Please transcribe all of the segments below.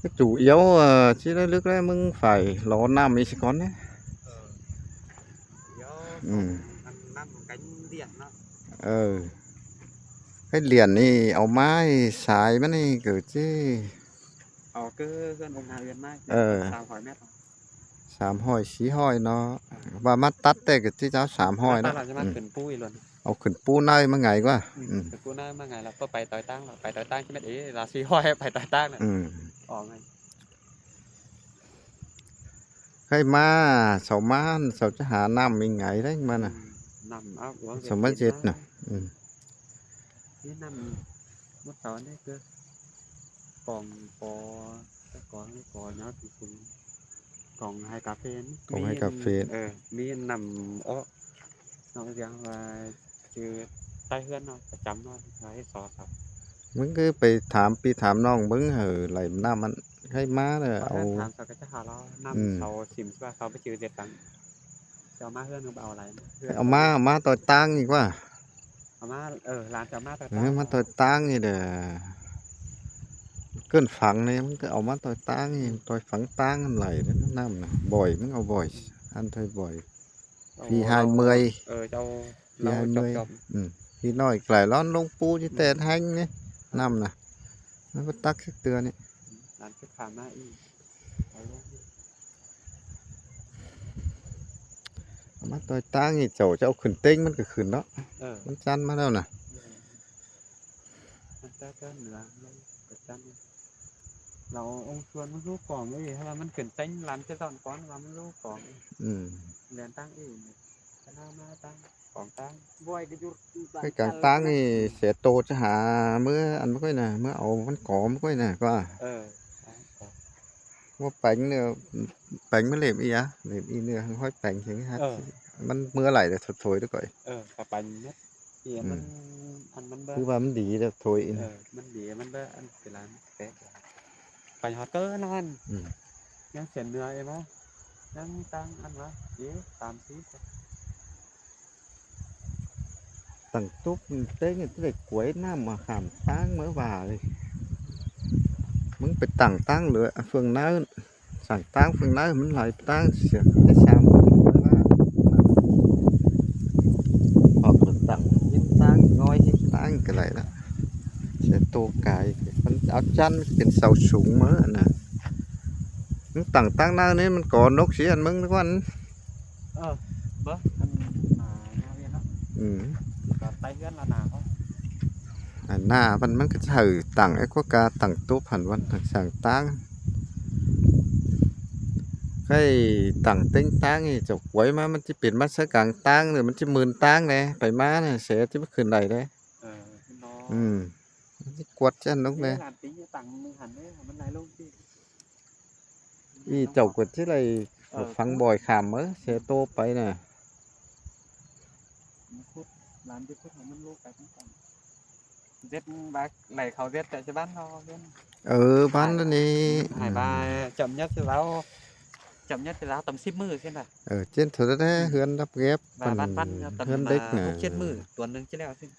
cái chủ yếu chỉ là nước đấyมึงphải lo năm mấy con đấy. Ừ. Cái liền này áo mai xài mấy này kiểu chứ cứ gần ông nào gần mai sao hỏi mét sám hỏi xí hỏi nó và mắt tắt đây cái chứ cháu sám hỏi đó.ขึ้นปุ้ยluôn เอาขึ้นปูnơiมาไงวะ ขึ้นปุ้ยน่ามาไงเราก็ไปต่อยตั้งเราไปต่อยตั้งที่ไม่ดีเราซีห้อยไปต่อยตั้งเนี่ยออกไง ให้มาเสามาเสาจะหาน้ำมีไงได้มาน่ะ นำเอาหัว เสามาเจ็ดน่ะ นี่นำมดตอนนี้คือกล่องปอก่อนก่อนเนาะที่คุณกล่องไฮคาเฟ่มีนำอ้อน้องยังว่าชื่อใต้เฮือนเนาะประจำเนาะให้สอครับ มึงก็ไปถามปีถามน้องมึงไหลน้ำมันให้มาเลยเอา ถามเขาก็จะหาเรานำเขาชิมใช่ป่ะเขาไปจือเด็ดตังจะเอามาเฮือนหรือเอาอะไร เอามาต่อยตั้งอีกว่า เอามาร้านจะมาต่อย มาต่อยตั้งนี่เด้อเกินฝังเนี่ยมึงก็เอามาต่อยตั้งนี่ต่อยฝังตั้งกันไหลแล้วน้ำน่ะบ่อยมึงเอาบ่อยอันเท่าบ่อยพี่20เจ้า พี่20พี่น้อยไกลร้อนลงปูที่แต่แห้งเนี่ยน้ำน่ะแล้วก็ตักสักเตือนนี่ ร้านจะขามาอีก มาต่อยตั้งนี่เจ้าจะเอาขึ้นเต้งมันก็ขึ้นเนาะมันจันมาแล้วน่ะ มันก็เหนือประจันเราองชวนมันรู้ก่อนไม่ดีถ้ามันขึ้นเต้นร้านจะตอนก้อนเราไม่รู้ก่อนเรียนตั้งอีกจะน่ามาตั้งของตั้งบ่อยก็ยุด cái càng tăng thì sẽ tô cho hà mới ăn mới nè mới ổ vẫn có mới nè qua mua bánh mới làm gì á làm gì nữa hói bánh thì hátมันmưa lại được thôi được rồi กับปันเนี่ยเดี๋ยวมันอันมันเบอ คือว่ามันดีแล้วthôi มันดีมันเบออันเป็นร้านเป๊ะปันฮอตเตอร์นั่นยังเสียเนื้อเองมั้ยยังตั้งอันวะเดี๋ยวตามซี tầng túp tới người tới cuối năm mà khảm tang mới vào điมึงไปตั้งตั้งเลยphương nàoสั่งตั้งphương nào mình lạiตั้งเสียได้ซ้ำhoặc làตั้งหินตั้งงอยหินตั้งcái này đó sẽ tô càiมันเอาจันเป็นเสาสูงมั้งน่ะมึงตั้งตั้งnào nên mình có nốt xí anhมึงđó anh เบอร์อันมาหน้าเวียนเนาะก็ไปเฮือนละนาเขา หน้ามันก็ถือตั้งไอ้ก็กาตั้งตู้ผันวันสั่งตั้งcáiตั้งเต็งตั้งนี่จบไว้มามันจะเปลี่ยนมาสักกลางตั้งหรือมันจะหมื่นตั้งเลยไปมาเนี่ยเสียที่มันขึ้นใดได้กวดchân lúc này y chậu quật chứ này phăng bòi khảm mới sẽ tôไปnè giết bác nàyเขาgiết tại cho bán nó bán đó đi hải ba chậm nhất thì lão tầm 10 มื้อ xem này trên thử đấy hươn đắp ghép và bán hươn đích nè 6-7 มื้อ tuầnนึง chứ แล้ว xem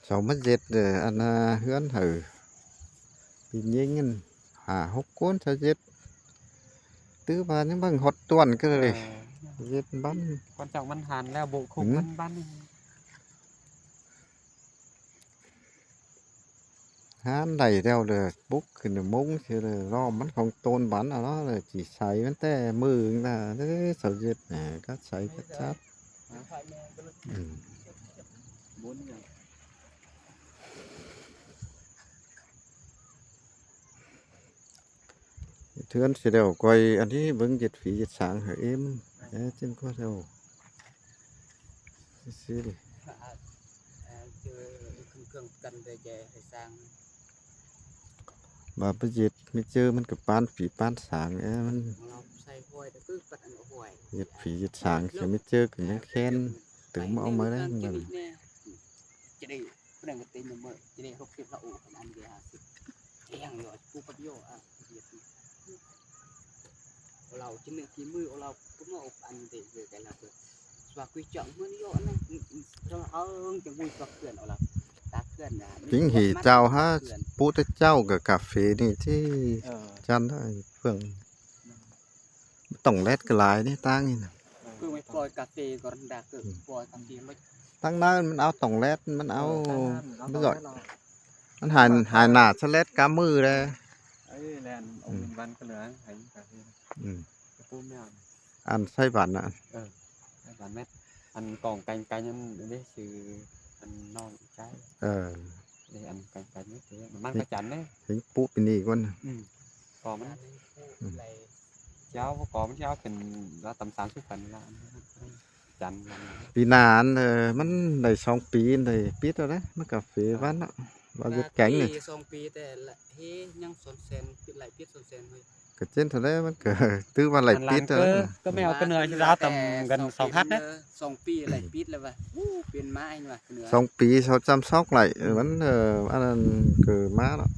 sau mất dệt rồi anh hươn thử thì nhanh hốc cuốn cho dệt tứ ba những bằng hot tuần cái này dệt bán quan trọngมันhànแล้วbộ khungมันbán hán đầy theo là bút thì là mông thì là do bắn không tôn bắn ở đó là chỉ xài bắn te mưa là cái sầu dệt này các xài các chát thứ anh sẽ đều quay anh ấy vẫn dệt phí dệt sáng hả em trên có đâu xí đi bà bây giờ mới chơi mình cái pan phí pan sáng mình dệt phí dệt sáng thì mới chơi cái những khen từ mẫu mới đấy mìnhเราจะนึกที่มือเราก็มาอบอันเด็กเลยกันละตัวสวัสดีจังมือโยนนะเราเอาจะมุ้ยกับเพื่อนเอาละตาเพื่อนนะ chính hỉ chào ha pu ปุตเจ้ากับกาแฟนี่ที่ เออ จันได้เพื่องต้องแลดกระลายนี่ตั้งนี่นะ คือไม่ปล่อยกาแฟก็รันดาคือปล่อยกาแฟไม่ ตั้งนั้นมันเอาต้องแลดมันเอา ตั้ง ไม่ น ก่ อ อน มันหายหนาสะเล็ดกามือเลย ไอ้แลนเอาเป็นวันก็เหลือให้กาแฟ อืม กระปุ้มแมว อันไส้บันน่ะ ให้หวานเม็ดอันกล่องไก่ยังได้ชื่ออันน้องใจ เออ นี่อันไก่นี่คือมันกระจันเลย เห็นปุ๊เป็นอีกวัน ก่อมันเจ้าก่อมันเจ้าเป็นละตำ30,000ละจัน ปีหนานมันได้2 ปีได้ปิดแล้วนะมันกาแฟบ้านเนาะว่าจะแข็งนี่ 2 ปีแต่ละเฮ้ยังสนเซนปิดไหลปิดสนเซนเลย ก็เจนเท่าไรมันก็ตื้อว่าไหลปิดแล้วนะ ก็ไม่เอาก็เหนื่อยที่ร้าตำกัน2 พัดนะ 2 ปีไหลปิดแล้วว่ะเป็นไม้ว่ะเหนือ 2 ปีเขาจำซอกไหลมันอันนั้นคือมาเนาะ 2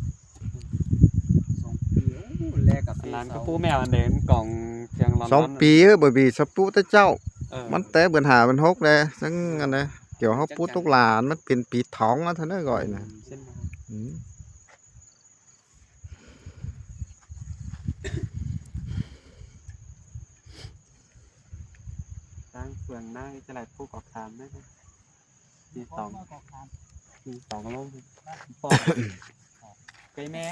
ปีแลกกาแฟ ร้านกระปุ้มแมวอันเด่นกล่องเชียงลอน 2 ปีบ่บีสปุตเจ้า มันแต่เบิ่นหาเป็น6เลยซึ่งอันนี้เกี่ยวเฮาปุตุกหลานมันเป็นปีท้องเท่านั้นก่อยนะ เส้น อืม ตั้งเฟืองหน้าจะไหลผู้ก่อคามนะมี2ลงปอกไก่แม่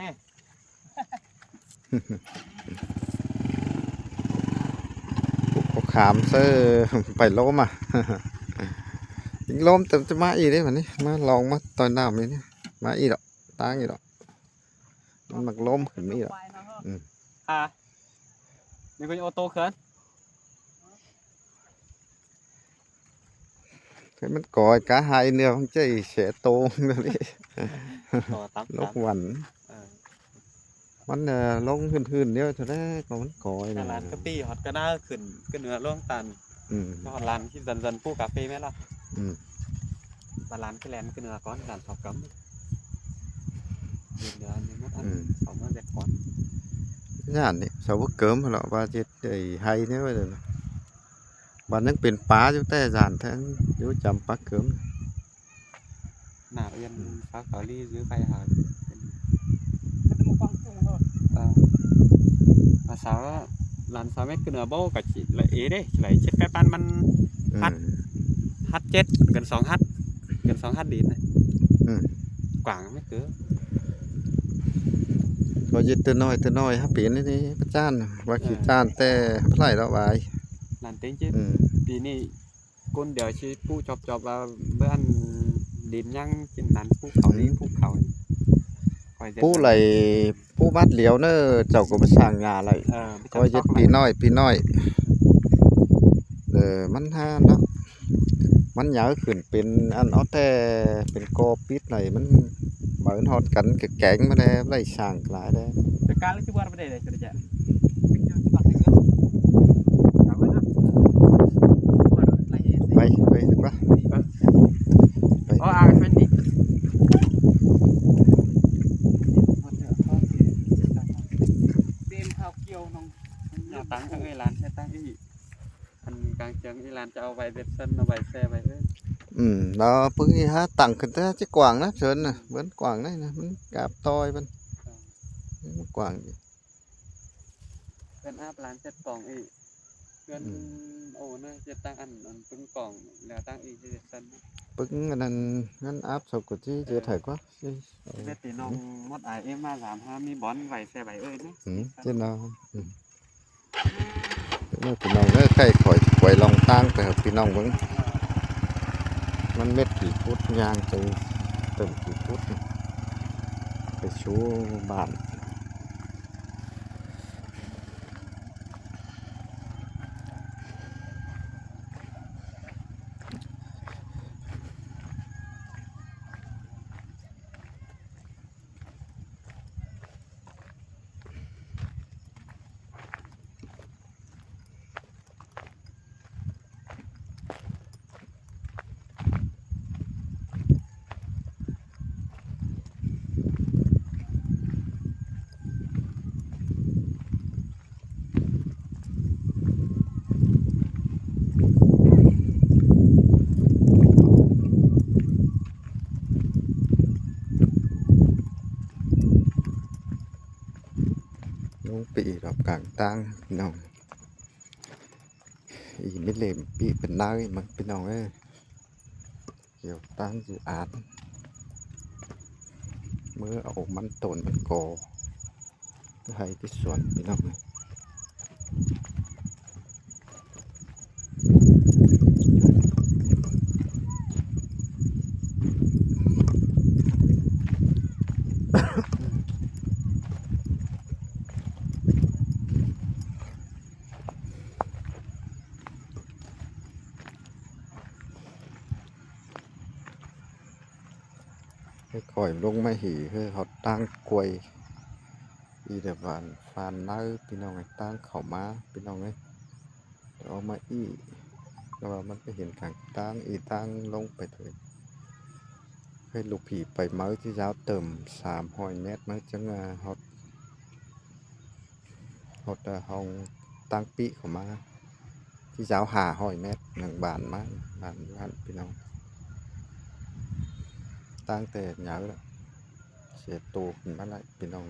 ก็ขามเซอไปล้มอ่ะ ยิงล้มแต่จะมาอีกได้บัดนี้มาลองมาตอนน้ำนี่มาอีกดอกตางอีกดอกมันมักล้มขึ้นมาอีกดอก นี่เป็นโอโต้เขิน cáiมันก่อยcả hai nữa không chơi sẽ tôn rồi đi ต่อตับ lúc quẩnมันลงพื้นๆเดียวเท่านั้นก็มันก่อย ร้า นะ นกะปิฮอตก็น่าขึ้นก็เหนือล่วงตัน อืม ก็ร้านที่ดันผู้กาแฟไหมล่ะ อืม ร้านที่แลนก็เหนือก้อนร้านสอบกำเหนือนี่มันอันสองมันเด็กก้อน ย่านนี่ชาวเกิมเหรอว่าจะไอ้ไฮเนี่ยว่าเลยบ้านนึงเป็นป้าอยู่แต่จานแท้อยู่จำป้าเกิม หนาเรียนฟ้าเกาหลีซื้อไปหาภาษาร้านสาวเม็ดก็เหนือโบกับจีละเอเด้ไหลเช็ดไปปันมัน อืม ฮัดเจ็ดเกิน2 ฮัดเกิน2 ฮัดดีนะ อืม กว่างไม่เกิน ก็ยึดตัวน้อยฮะเปลี่ยนนี่พระจานว่าขี้จานแต่ไผ่เราไว้ ร้านเต็งเจ็ด อืม ปีนี้ก้นเดี๋ยวชีผู้จอบว่าเบื้อนดินยังกินนั้นภูเขานี้ภูเขานี้ ผู้ไหลผู้บัดเหลียวเนอะเจ้าก็ไปสร้างงานอะไรก็ยึดปีน้อยมันห้าเนาะมันเหยาขึ้นเป็นอันเอาแต่เป็นกอปิดไหนมันเหมือนฮอดกันแกงมาแล้วไล่สร้างหลายได้ เป็นการเล่นที่ว่าไม่ได้เลยจะจะ ไปดีกว่า อ๋ออาเป็นนี่ เต็มข้าวเกี่ยวน้อง อย่าตั้งข้างไอ้ร้านแค่ตั้งอีอันกลางเชียงไอ้ร้านจะเอาไว้เด็ดเส้นเอาไว้แซ่ไว้ nó bưng ha tặng cái thế chứ quảng đó sơn nè vẫn quảng đấy nè vẫn cạp toi vẫn quảng เป็นอาบร้านเจ็ดกล่องอีกเป็นโอ้เนี่ยจะตั้งอันปึ้งกล่องแล้วตั้งอีกจะเส้น bưng cái này ngăn áp sầu của chị chưa thể quá แม่ตีน้องมดไอเอ็มมา35มีบอลไว้แซ่ไว้เอ้ยนะ chứ nào nó thì nó cái khỏi quay lòng tang từ thì nó vẫnมันเม็ดกี่ฟุตยางไปเติมกี่ฟุตไปชูบ้าน งปีรอบกลางตั้งพี่น้องอีไม่เล่มปีเป็นได้มันพี่น้องเอ้ยเกี่ยวตั้งdự ánเมื่อเอามันต้นมันก่อให้ที่สวนพี่น้องเอ้ยให้คอยลงมาหีคือเขาตั้งกล้วยอีเดบานฟานน้าพี่น้องไอ้ตั้งเขามาพี่น้องเอ้ยเอามาอีแล้วว่ามันไปเห็นกลางตั้งอีตั้งลงไปเลยให้ลูกผีไปเมาที่ยาวเติม300 เมตรมันจะงาฮอดห้องตั้งปีเขามาที่ยาว500 เมตร1 บานมาบานบ้านพี่น้องตั้งแต่ยาวแล้วเสียตัวขึ้นมาแล้วพี่น้อง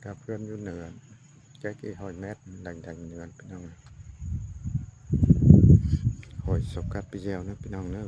กับเพื่อนอยู่เหนือแค่กี่100 เมตรดังเหนือพี่น้องหอยสกัดไปเจียวนะพี่น้องเนอะ